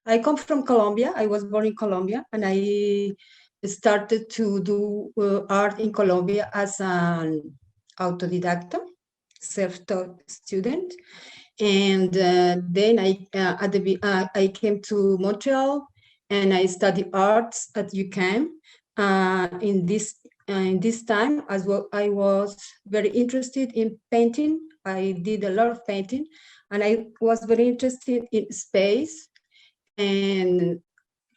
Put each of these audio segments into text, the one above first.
I come from Colombia. I was born in Colombia, and I started to do art in Colombia as an autodidact, self-taught student. And then I came to Montreal, and I studied arts at UQAM. In this time, as well, I was very interested in painting. I did a lot of painting, and I was very interested in space. And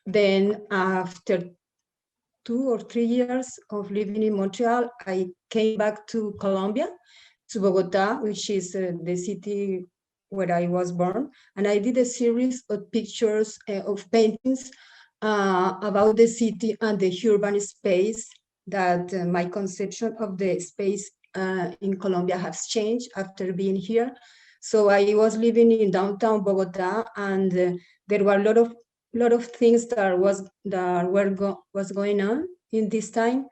then after 2 or 3 years of living in Montreal, I came back to Colombia, to Bogota, which is the city where I was born. And I did a series of pictures, of paintings about the city and the urban space, that my conception of the space in Colombia has changed after being here. So I was living in downtown Bogota, and there were a lot of things that was going on in this time.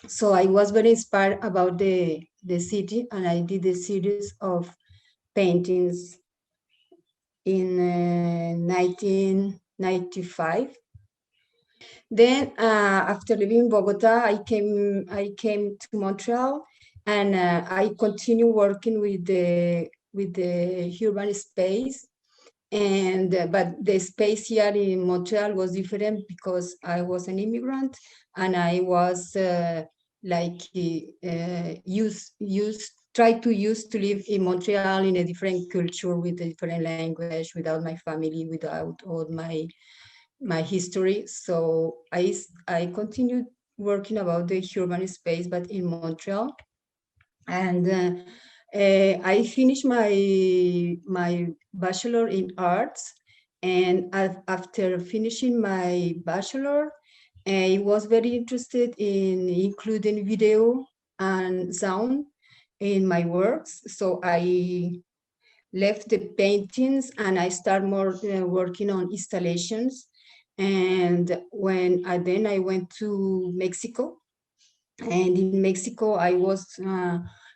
So I was very inspired about the city, and I did a series of paintings in 1995. Then after living in Bogota, I came to Montreal, and I continue working with the urban space. And but the space here in Montreal was different because I was an immigrant, and I was used to live in Montreal in a different culture, with a different language, without my family, without all my history. So I continued working about the urban space, but in Montreal. And I finished my bachelor in arts, and after finishing my bachelor, I was very interested in including video and sound in my works. So I left the paintings, and I started more working on installations. And then I went to Mexico, and in Mexico I was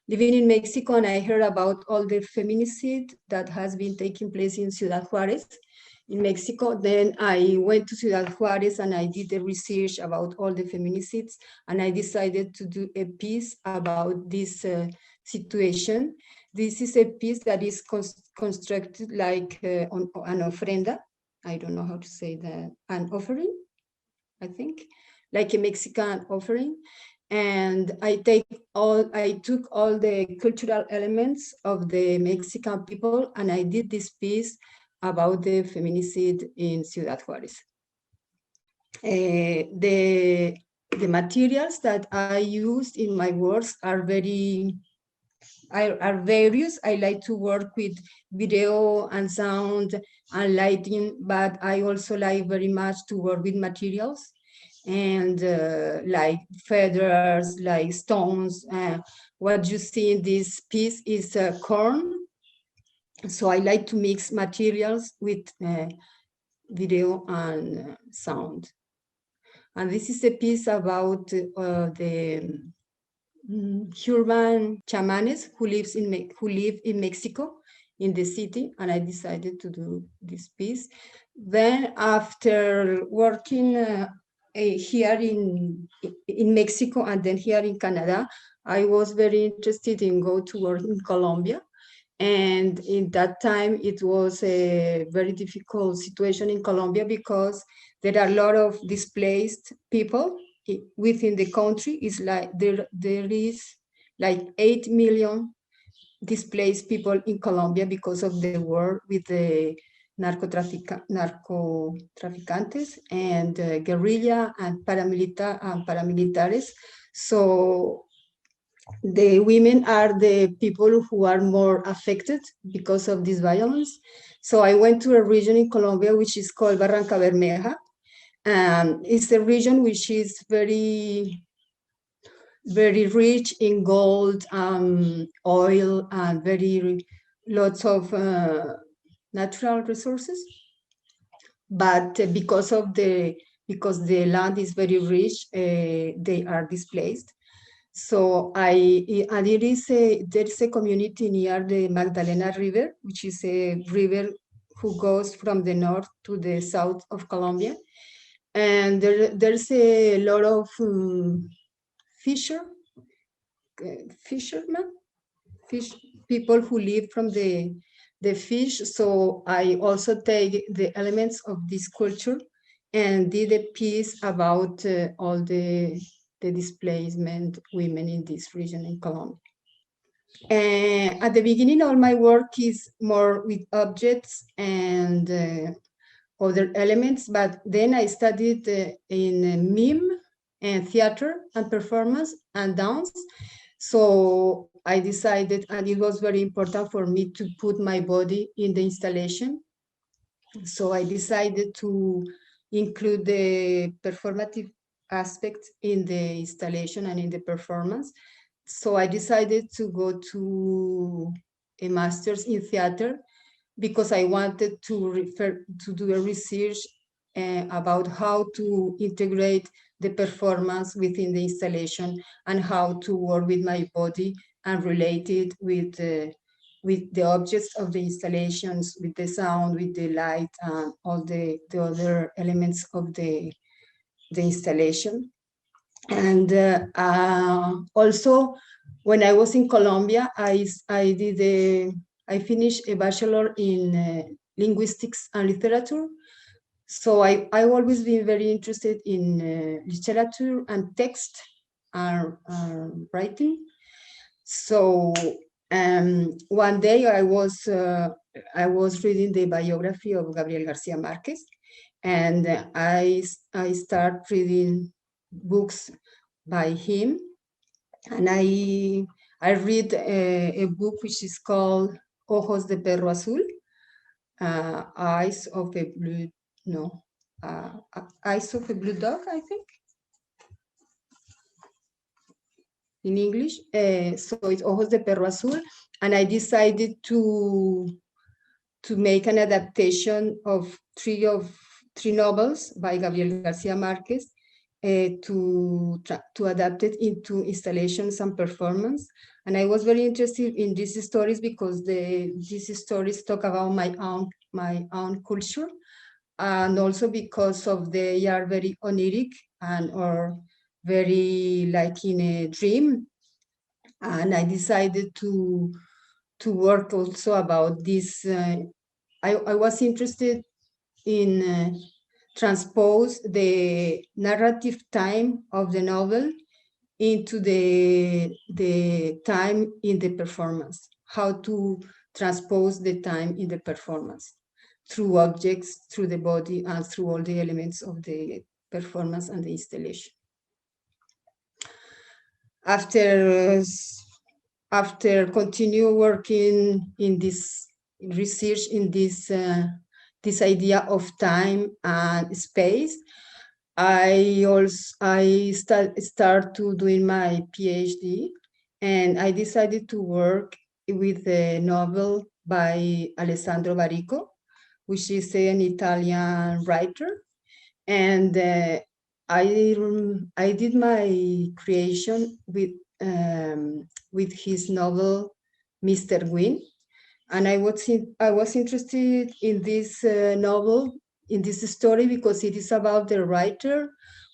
living in Mexico, and I heard about all the feminicide that has been taking place in Ciudad Juarez in Mexico. Then I went to Ciudad Juarez, and I did the research about all the feminicides, and I decided to do a piece about this situation. This is a piece that is constructed like on an ofrenda. I don't know how to say that, an offering, I think, like a Mexican offering. And I took all the cultural elements of the Mexican people, and I did this piece about the feminicide in Ciudad Juarez. The materials that I used in my works are various. I like to work with video and sound and lighting, but I also like very much to work with materials, and like feathers, like stones. What you see in this piece is corn. So I like to mix materials with video and sound. And this is a piece about the urban chamanes who live in Mexico, in the city, and I decided to do this piece. Then after working here in Mexico, and then here in Canada, I was very interested in go to work in Colombia. And in that time, it was a very difficult situation in Colombia, because there are a lot of displaced people within the country. Is like there is like 8 million displaced people in Colombia because of the war with the narcotraficantes and guerrilla and paramilitares. So the women are the people who are more affected because of this violence. So I went to a region in Colombia which is called Barranca Bermeja. It's a region which is very, very rich in gold, oil, and lots of natural resources. But because the land is very rich, they are displaced. So there is a community near the Magdalena River, which is a river who goes from the north to the south of Colombia. And there's a lot of fishermen, people who live from the fish. So I also take the elements of this culture and did a piece about all the displacement women in this region in Colombia. And at the beginning, all my work is more with objects and other elements, but then I studied in mime and theater and performance and dance. So I decided, and it was very important for me to put my body in the installation. So I decided to include the performative aspect in the installation and in the performance. So I decided to go to a master's in theater because I wanted to do a research about how to integrate the performance within the installation and how to work with my body and relate it with the objects of the installations, with the sound, with the light, and all the other elements of the installation. And also, when I was in Colombia, I finished a bachelor in linguistics and literature. So I always been very interested in literature and text and writing. So one day I was reading the biography of Gabriel Garcia Marquez, and I start reading books by him, and I read a book which is called Ojos de Perro Azul, Eyes of a Blue, no, Eyes of a Blue Dog, I think, in English. So it's Ojos de Perro Azul, and I decided to make an adaptation of three novels by Gabriel Garcia Marquez, to adapt it into installations and performance. And I was very interested in these stories because these stories talk about my own culture, and also because they are very oniric or very like in a dream. And I decided to work also about this. I was interested in transpose the narrative time of the novel into the time in the performance, how to transpose the time in the performance through objects, through the body, and through all the elements of the performance and the installation. After continue working in this research, in this idea of time and space, I start to doing my PhD, and I decided to work with a novel by Alessandro Baricco, which is an Italian writer. And I did my creation with his novel, Mr. Gwyn. And I was interested in this novel, in this story, because it is about the writer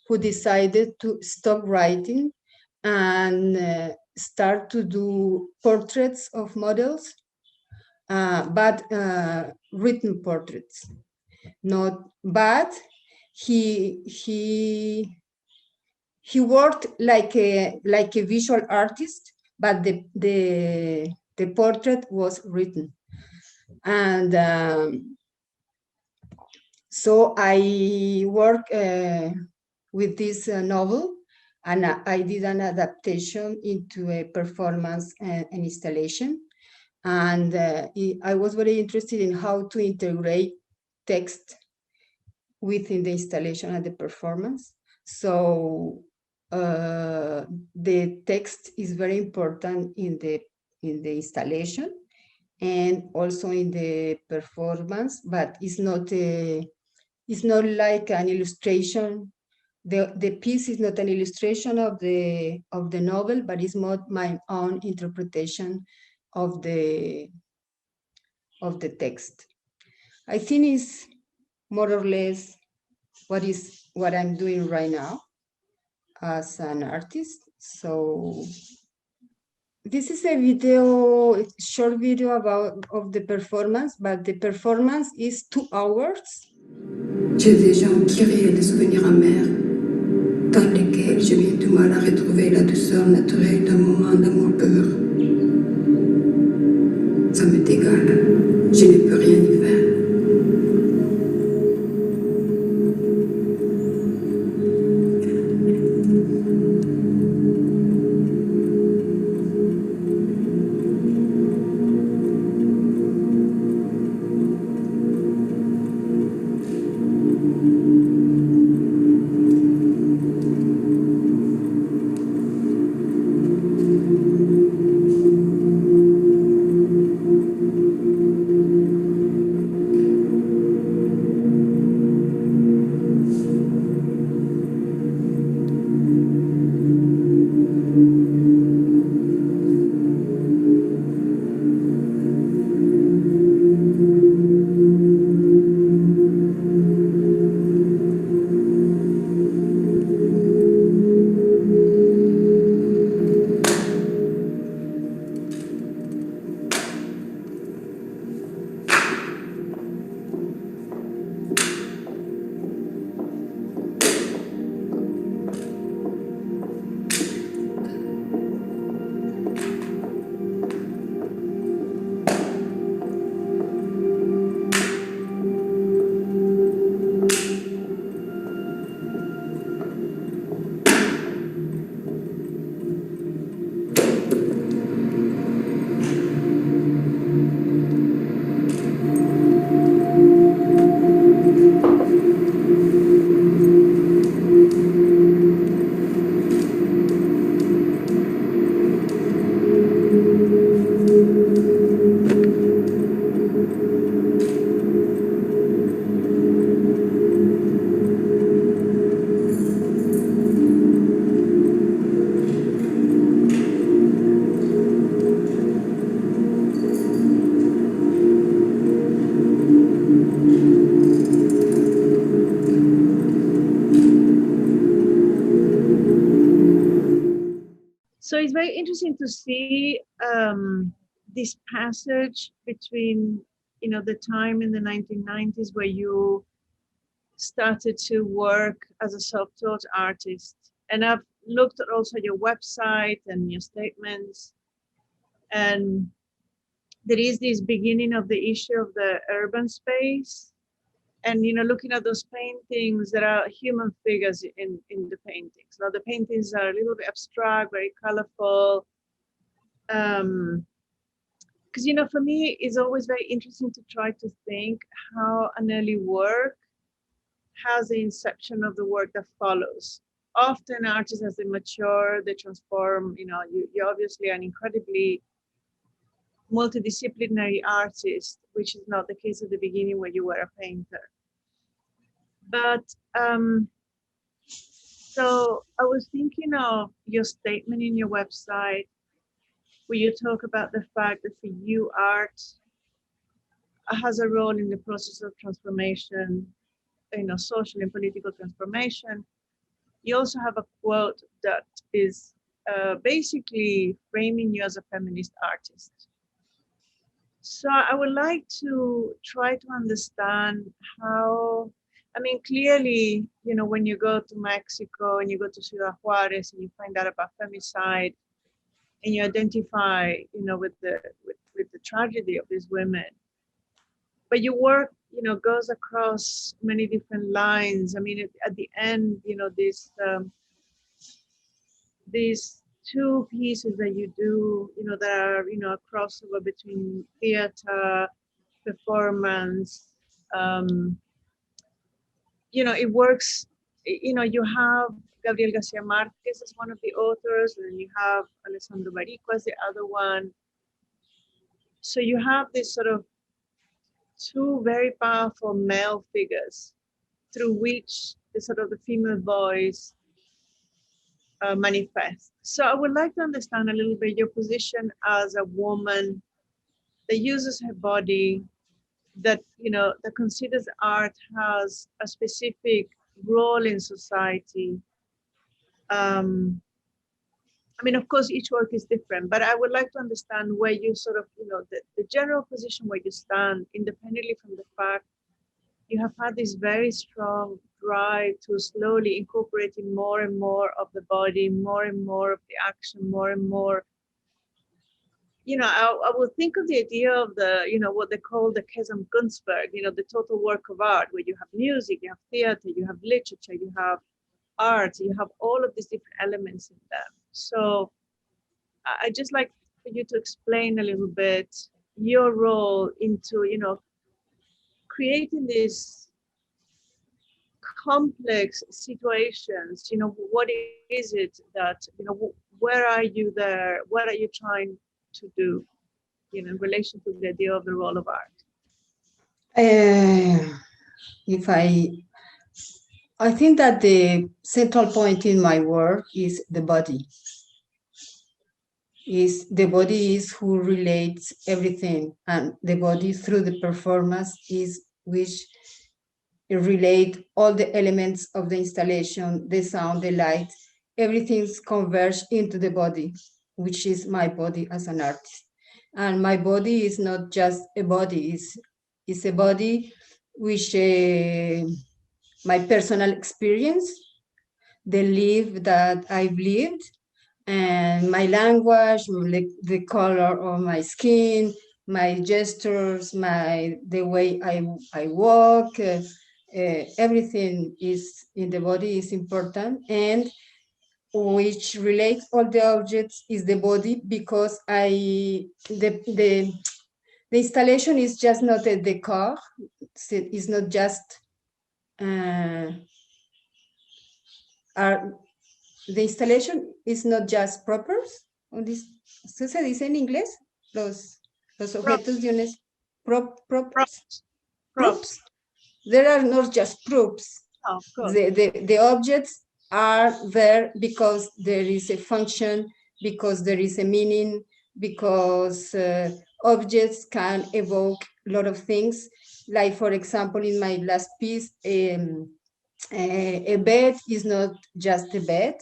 who decided to stop writing and start to do portraits of models, but written portraits. But he worked like a visual artist, but the portrait was written. And so I worked with this novel, and I did an adaptation into a performance and installation. And I was very interested in how to integrate text within the installation and the performance. So the text is very important in the installation and also in the performance, but it's not like an illustration. The piece is not an illustration of the novel, but it's more my own interpretation of the text. I think it's more or less what I'm doing right now as an artist. So this is a short video of the performance, but the performance is 2 hours. J'ai déjà empiré des souvenirs amers, dans lesquels j'ai bien du mal à retrouver la douceur naturelle d'un moment d'amour pur. Ça m'est égal, je ne peux rien y faire. So it's very interesting to see this passage between, the time in the 1990s where you started to work as a self-taught artist. And I've looked at also your website and your statements. And there is this beginning of the issue of the urban space. And, looking at those paintings, there are human figures in the paintings. Now, the paintings are a little bit abstract, very colorful. Because, for me, it's always very interesting to try to think how an early work has the inception of the work that follows. Often artists, as they mature, they transform, you're obviously an incredibly multidisciplinary artist, which is not the case at the beginning where you were a painter. But so I was thinking of your statement in your website where you talk about the fact that for you, art has a role in the process of transformation, social and political transformation. You also have a quote that is basically framing you as a feminist artist. So I would like to try to understand how, clearly, when you go to Mexico and you go to Ciudad Juarez and you find out about femicide and you identify, with the tragedy of these women, but your work, goes across many different lines. At the end, these two pieces that you do, that are, a crossover between theater, performance, it works, you have Gabriel Garcia Marquez as one of the authors, and then you have Alessandro Barico as the other one. So you have this sort of two very powerful male figures through which the sort of the female voice manifests. So I would like to understand a little bit your position as a woman that uses her body that, that considers art has a specific role in society. I mean, of course, each work is different, but I would like to understand where you sort of, the general position where you stand, independently from the fact you have had this very strong drive to slowly incorporating more and more of the body, more and more of the action, more and more. I would think of the idea of the, what they call the Gesamtkunstwerk, the total work of art, where you have music, you have theater, you have literature, you have art, you have all of these different elements in them. So I just like for you to explain a little bit your role into, creating these complex situations. What is it that, where are you there? What are you trying to do, in relation to the idea of the role of art? If I think that the central point in my work is the body. The body is who relates everything, and the body through the performance is which relate all the elements of the installation, the sound, the light, everything's converged into the body, which is my body as an artist. And my body is not just a body, it's a body which my personal experience, the life that I've lived, and my language, the color of my skin, my gestures, the way I walk, everything is in the body is important, and which relates all the objects is the body, because the installation is just not a decor, it's not just the installation is not just props. ¿Se dice en inglés? Los objetos de un props. Props. There are not just props. Oh, the objects are there because there is a function, because there is a meaning, because objects can evoke a lot of things. Like, for example, in my last piece, a bed is not just a bed.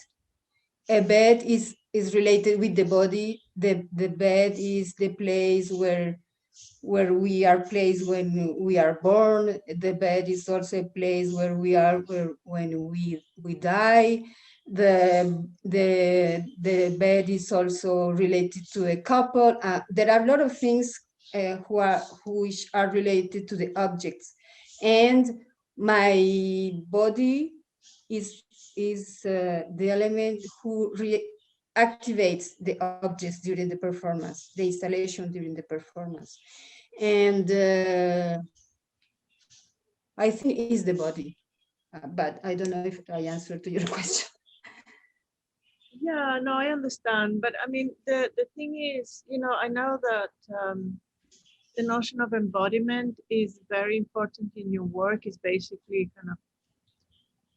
A bed is related with the body. The bed is the place where we are placed when we are born. The bed is also a place where we are when we die. The bed is also related to a couple. There are a lot of things which are related to the objects, and my body is the element who activates the objects during the performance, the installation during the performance. And I think it's the body, but I don't know if I answered to your question. Yeah, no, I understand. But I mean, the thing is, I know that the notion of embodiment is very important in your work. Is basically kind of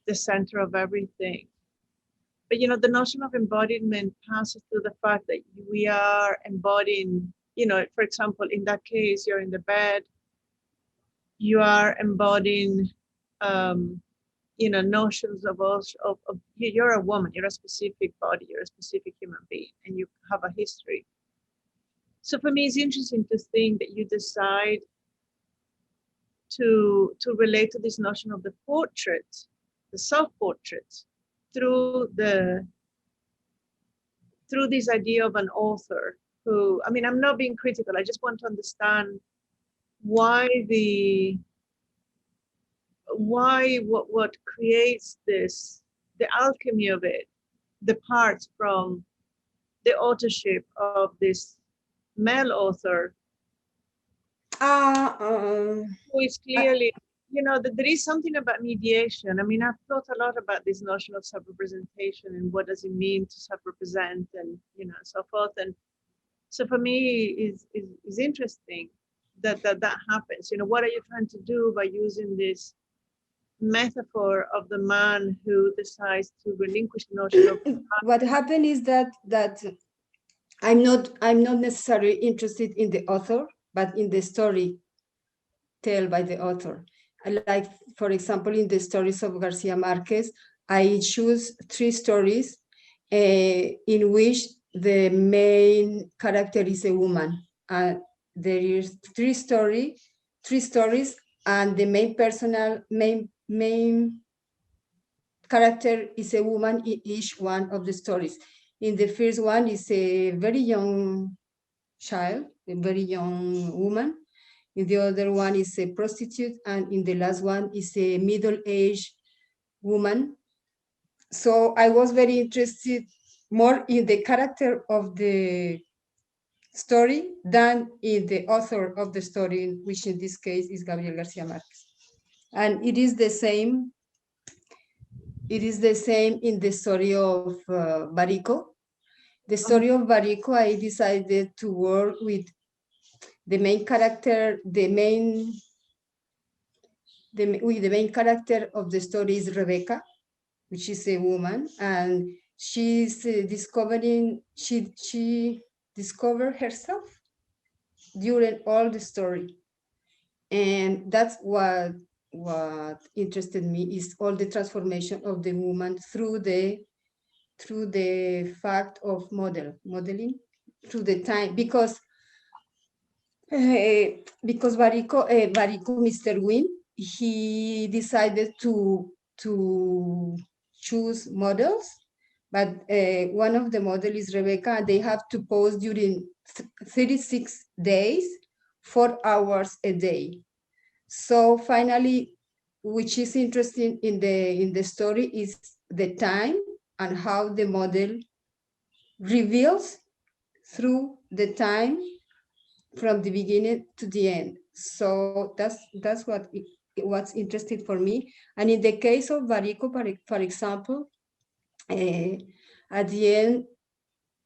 the center of everything. But the notion of embodiment passes through the fact that we are embodying, for example, in that case, you're in the bed, you are embodying notions of you're a woman, you're a specific body, you're a specific human being, and you have a history. So for me, it's interesting to think that you decide to relate to this notion of the portrait, the self-portrait, through this idea of an author who, I mean, I'm not being critical, I just want to understand why what creates this, the alchemy of it, departs from the authorship of this male author who is clearly, that there is something about mediation. I mean, I've thought a lot about this notion of self-representation and what does it mean to self-represent, and so forth. And so for me, is interesting that happens. What are you trying to do by using this metaphor of the man who decides to relinquish the notion of what happened is that I'm not necessarily interested in the author, but in the storytelling tell by the author. Like, for example, in the stories of Garcia Marquez, I choose 3 stories in which the main character is a woman. There is 3 stories, and the main character is a woman in each one of the stories. In the first one is a very young child, a very young woman. In the other one is a prostitute, and in the last one is a middle-aged woman. So I was very interested more in the character of the story than in the author of the story, which in this case is Gabriel Garcia Marquez. And it is the same. It is the same in the story of Barico. The story of Barico, I decided to work with the main character. The main character of the story is Rebecca, which is a woman, and she's discovering. She discovered herself during all the story, and that's what interested me, is all the transformation of the woman through the fact of modeling through the time, because Barico, Mr. Wynn, he decided to choose models, but one of the models is Rebecca, and they have to pose during 36 days, 4 hours a day. So finally, which is interesting in the story, is the time and how the model reveals through the time from the beginning to the end. So that's what's interesting for me. And in the case of Barico, for example, at the end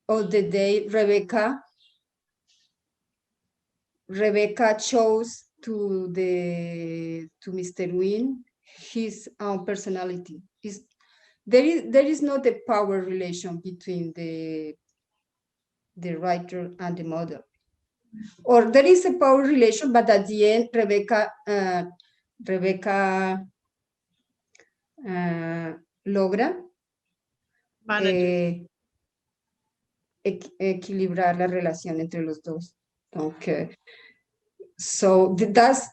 of the day, Rebecca chose to Mr. Wynn his own personality. There is not a power relation between the writer and the model, or there is a power relation, but at the end, Rebecca logra equilibrar la relación entre los dos. Okay. So that's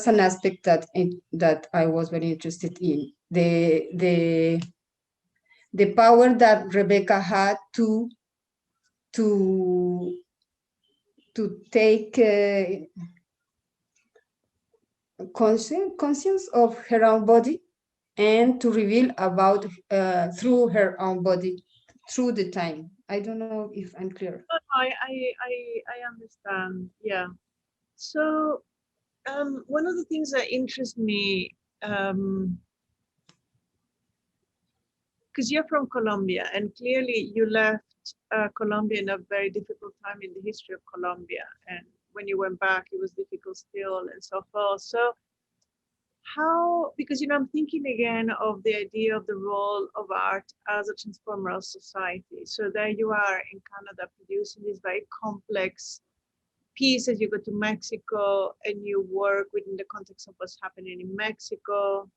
an aspect that I was very interested in, the power that Rebecca had to take conscience of her own body, and to reveal about through her own body, through the time. I don't know if I'm clear. I understand. Yeah. So one of the things that interests me, because you're from Colombia, and clearly you left Colombia in a very difficult time in the history of Colombia, and when you went back, it was difficult still, and so forth. So how, because I'm thinking again of the idea of the role of art as a transformer of society. So there you are in Canada producing these very complex pieces. You go to Mexico and you work within the context of what's happening in Mexico.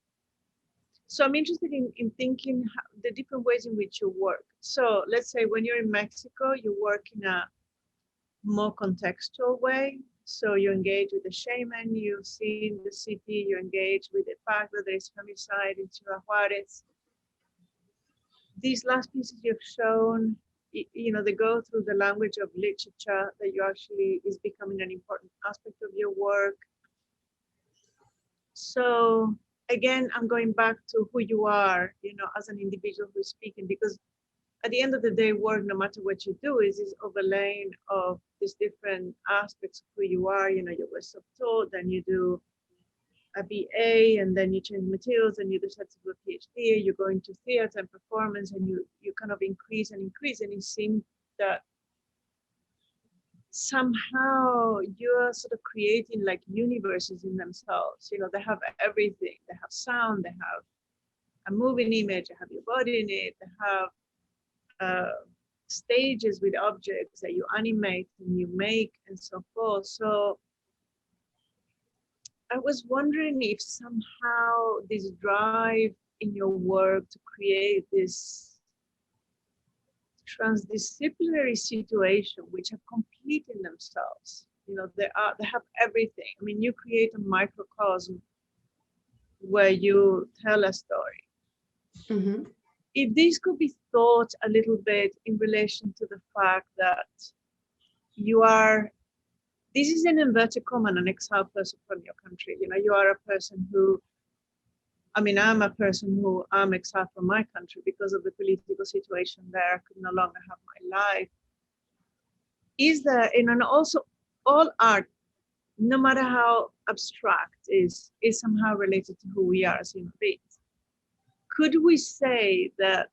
So I'm interested in thinking the different ways in which you work. So let's say when you're in Mexico, you work in a more contextual way. So you engage with the shaman, you see in the city, you engage with the fact that there is femicide in Ciudad Juarez. These last pieces you've shown, they go through the language of literature that you actually is becoming an important aspect of your work. So again, I'm going back to who you are, as an individual who's speaking, because at the end of the day, work, no matter what you do, is this overlaying of these different aspects of who you are. You were self-taught, then you do a BA, and then you change materials, and you decide to do a PhD, you go into theater and performance, and you kind of increase, and it seems that somehow you're sort of creating like universes in themselves. They have everything. They have sound, they have a moving image, they have your body in it, they have stages with objects that you animate and you make and so forth. So I was wondering if somehow this drive in your work to create this transdisciplinary situation, which are complete in themselves. You know, they have everything. I mean, you create a microcosm where you tell a story. Mm-hmm. If this could be thought a little bit in relation to the fact that you are, this is an inverted comma, an exiled person from your country. You know, you are a person who, I mean, I'm a person who I'm exiled from my country because of the political situation there. I could no longer have my life. Is there, and also all art, no matter how abstract, is somehow related to who we are as human beings. Could we say that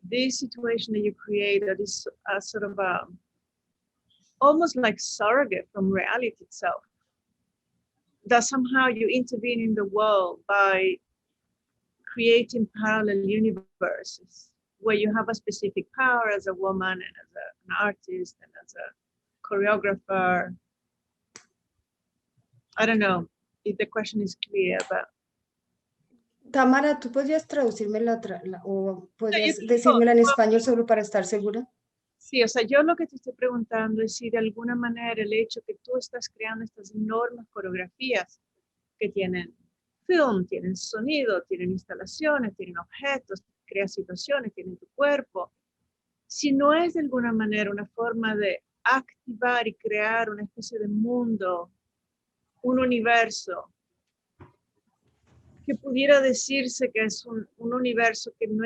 this situation that you created is a sort of a, almost like surrogate from reality itself? That somehow you intervene in the world by creating parallel universes where you have a specific power as a woman and as an artist and as a choreographer. I don't know if the question is clear, but Tamara, ¿tú podrías traducirme o podrías decírmela en español solo para estar segura? Sí, o sea, yo lo que te estoy preguntando es si de alguna manera el hecho que tú estás creando estas enormes coreografías que tienen film, tienen sonido, tienen instalaciones, tienen objetos, crean situaciones, tienen tu cuerpo, si no es de alguna manera una forma de activar y crear una especie de mundo, un universo, que pudiera decirse que es un universo que no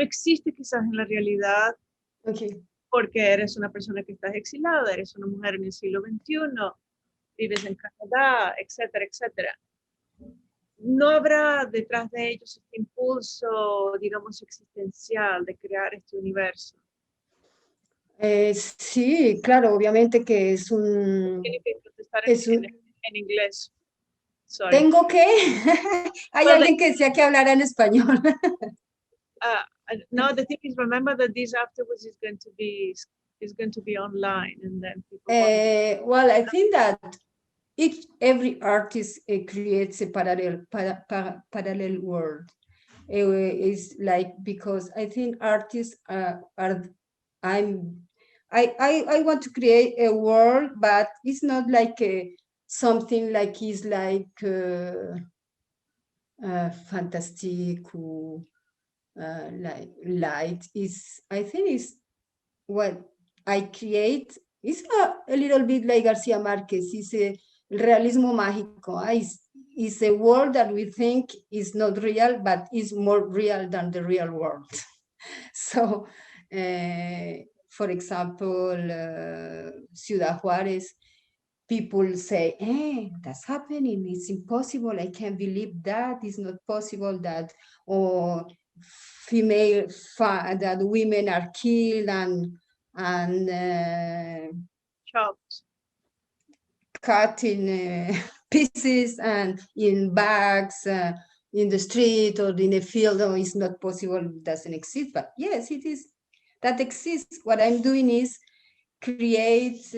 existe quizás en la realidad, Okay. porque eres una persona que estás exilada, eres una mujer en el siglo XXI, vives en Canadá, etcétera, etcétera. ¿No habrá detrás de ellos este impulso, digamos, existencial de crear este universo? Sí, claro, obviamente que es un... Tiene que contestar en inglés. Sorry. ¿Tengo que? Hay alguien que decía que hablara en español. No, the thing is, remember that this afterwards is going to be online, and then people. Well, I think that every artist creates a parallel world. It's like, because I think artists I want to create a world, but it's not like something like is like fantastic or like light. I think is what I create is a little bit like Garcia Marquez. It's a realismo mágico. It's a world that we think is not real, but is more real than the real world. So, for example, Ciudad Juárez, people say, hey, that's happening, it's impossible, I can't believe that, it's not possible that, or that women are killed and chopped, cut in pieces and in bags in the street or in a field. No, it's not possible, it doesn't exist. But yes, it is, that exists. What I'm doing is create,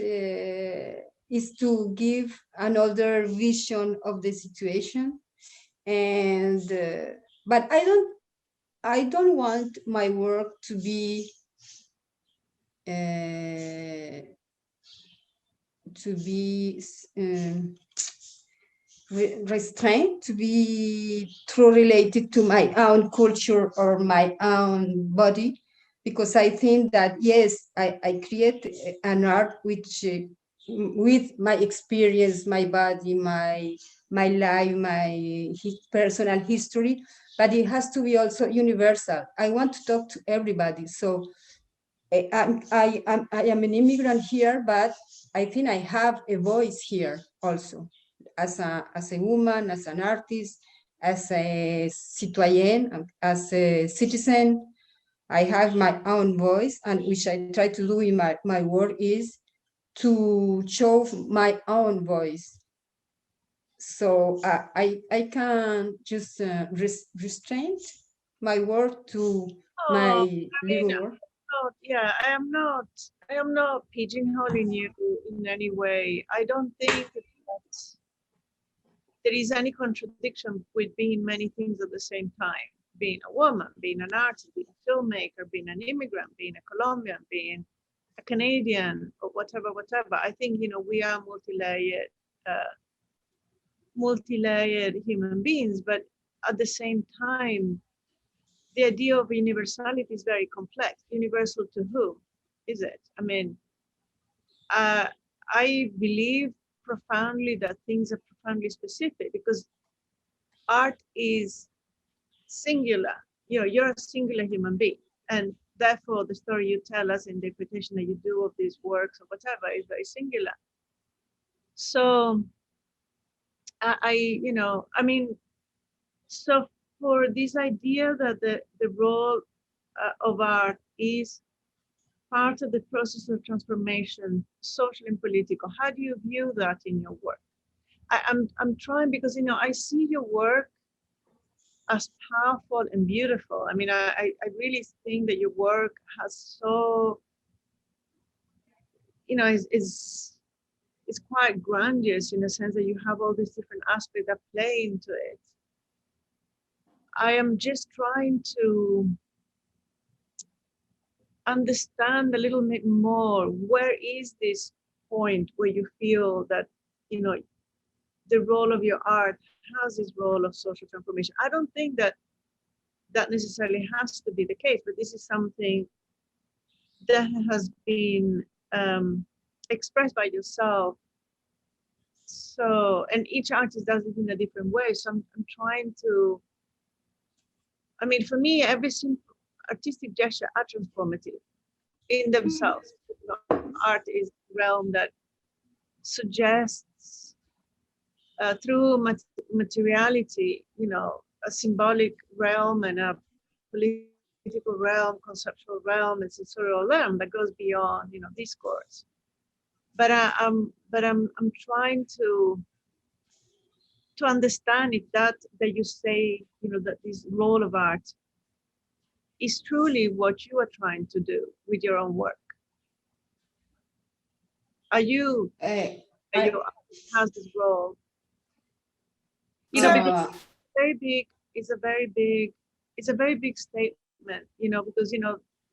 is to give another vision of the situation. And but I don't want my work to be restrained, to be too related to my own culture or my own body, because I think that, yes, I create an art which with my experience, my body, my life, my personal history, but it has to be also universal. I want to talk to everybody. So I am an immigrant here, but I think I have a voice here also, as a woman, as an artist, as a citoyenne, as a citizen. I have my own voice, and which I try to do in my work is to show my own voice. So I can just restrain my work to my little work. I am not pigeonholing you in any way. I don't think that there is any contradiction with being many things at the same time. Being a woman, being an artist, being a filmmaker, being an immigrant, being a Colombian, being a Canadian, or whatever. I think, we are multi-layered human beings, but at the same time, the idea of universality is very complex. Universal to whom is it? I mean, I believe profoundly that things are profoundly specific, because art is singular. You're a singular human being, and therefore the story you tell us, in the interpretation that you do of these works or whatever, is very singular. So so for this idea that the role of art is part of the process of transformation, social and political, how do you view that in your work? I'm trying, because I see your work as powerful and beautiful. I mean, I really think that your work has so, it's quite grandiose, in the sense that you have all these different aspects that play into it. I am just trying to understand a little bit more, where is this point where you feel that, the role of your art has this role of social transformation. I don't think that necessarily has to be the case, but this is something that has been expressed by yourself. So, and each artist does it in a different way. So I'm trying to, for me, every single artistic gesture are transformative in themselves. Art is a realm that suggests through materiality, a symbolic realm and a political realm, conceptual realm, and sensorial realm that goes beyond, discourse. But I'm trying to understand if that you say, that this role of art is truly what you are trying to do with your own work. Are you has this role? Because it's a very big statement, because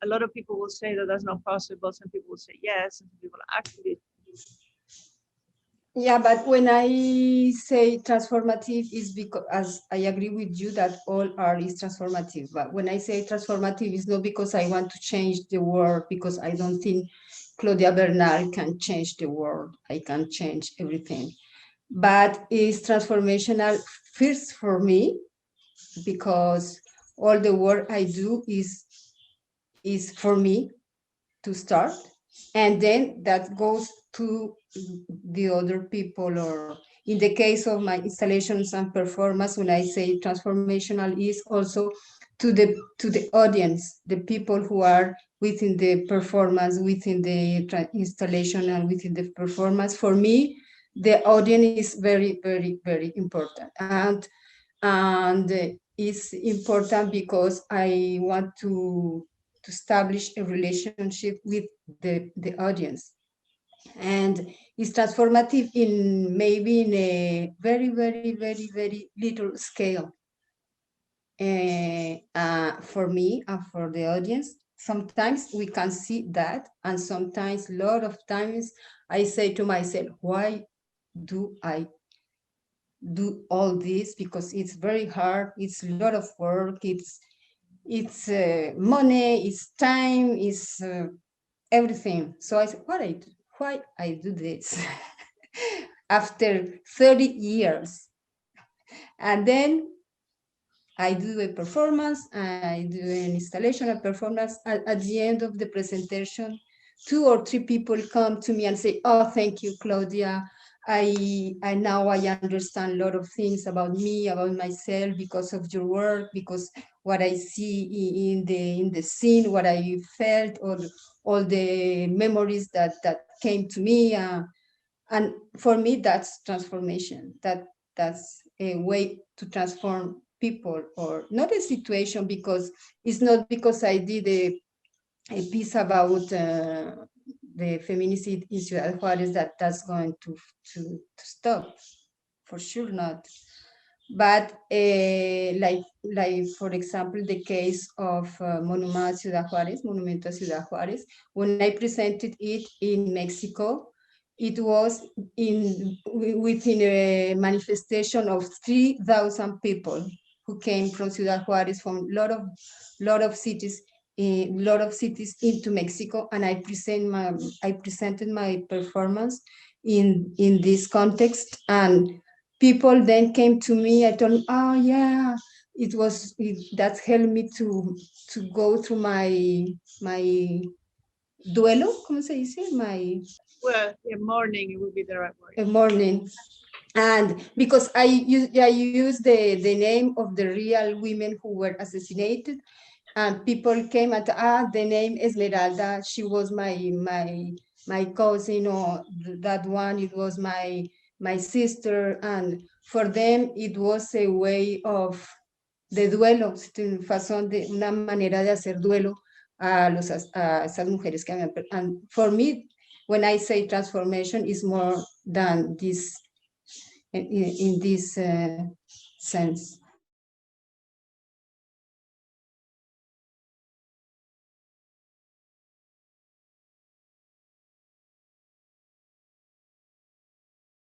a lot of people will say that that's not possible. Some people will say yes, and some people actually. Yeah, but when I say transformative, is because, as I agree with you, that all art is transformative. But when I say transformative, it's not because I want to change the world, because I don't think Claudia Bernal can change the world. I can change everything. But it's transformational first for me, because all the work I do is for me to start, and then that goes to the other people. Or in the case of my installations and performance, when I say transformational, is also to the audience, the people who are within the performance, within the installation, and within the performance. For me, the audience is very, very, very important, and it's important because I want to establish a relationship with the audience. And it's transformative in maybe in a very, very, very, very little scale. For me and for the audience, sometimes we can see that, and sometimes, a lot of times, I say to myself, why do I do all this? Because it's very hard, it's a lot of work, it's money, it's time, it's everything. So I said, why I do this after 30 years? And then I do a performance, I do an installation, a performance. At the end of the presentation, 2 or 3 people come to me and say, oh, thank you, Claudia. I now I understand a lot of things about me, about myself, because of your work, because what I see in the scene, what I felt, all the memories that came to me. And for me, that's transformation. That's a way to transform people, or not a situation, because it's not because I did a piece about the feminicide in Ciudad Juárez, that's going to stop. For sure not. But like for example, the case of Monumento a Ciudad Juárez, when I presented it in Mexico, it was within a manifestation of 3,000 people who came from Ciudad Juárez, from lot of cities into Mexico, and I presented my performance in this context, and people then came to me. I told them, oh yeah, that helped me to go through my duelo, ¿cómo se dice? Well, yeah, mourning, it would be the right word. Mourning. And because I use the name of the real women who were assassinated, and people came at the name Esmeralda, she was my cousin, or that one, it was my sister, and for them it was a way of de duelo, una manera de hacer duelo a esas mujeres que habían. And for me, when I say transformation, is more than this in this sense.